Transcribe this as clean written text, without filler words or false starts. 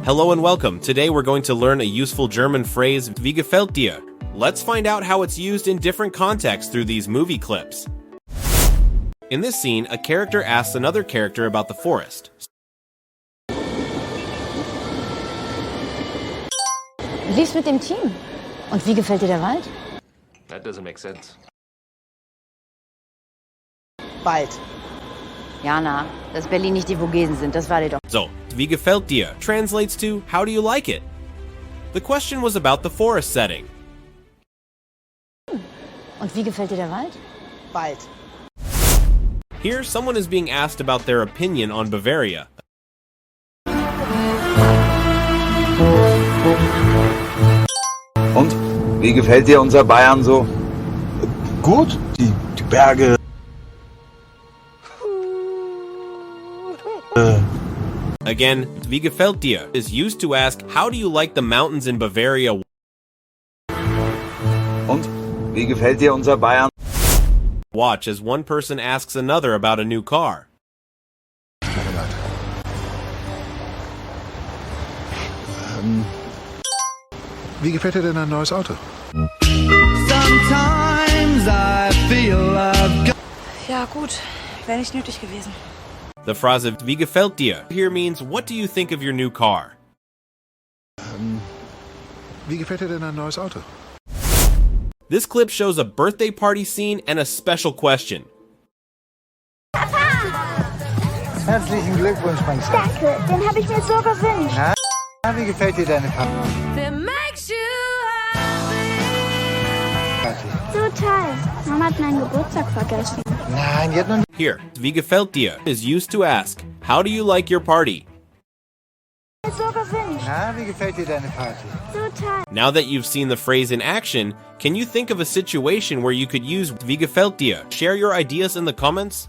Hello and welcome. Today we're going to learn a useful German phrase, wie gefällt dir? Let's find out how it's used in different contexts through these movie clips. In this scene, a character asks another character about the forest. Wie ist mit dem Team? Und wie gefällt dir der Wald? That doesn't make sense. Wald. Jana, dass Berlin nicht die Vogesen sind, das war dir doch. So, wie gefällt dir translates to, how do you like it? The question was about the forest setting. Und wie gefällt dir der Wald? Wald. Here, someone is being asked about their opinion on Bavaria. Und? Wie gefällt dir unser Bayern so? Gut, die Berge. Again, wie gefällt dir is used to ask, how do you like the mountains in Bavaria? Und? Wie gefällt dir unser Bayern? Watch as one person asks another about a new car. Wie gefällt dir denn ein neues Auto? Ja, gut. Wäre nicht nötig gewesen. The phrase wie gefällt dir here means, what do you think of your new car? Wie gefällt dir denn ein neues Auto? This clip shows a birthday party scene and a special question. Herzlichen Glückwunsch, mein Schatz. Danke, den habe ich mir so gewünscht. Na, wie gefällt dir deine Party? So toll. Mama hat meinen Geburtstag vergessen. Nein, die hat noch nicht. Here, wie gefällt dir is used to ask, how do you like your party? So gewünscht. Na, wie gefällt dir deine Party? So toll. Now that you've seen the phrase in action, can you think of a situation where you could use wie gefällt dir? Share your ideas in the comments.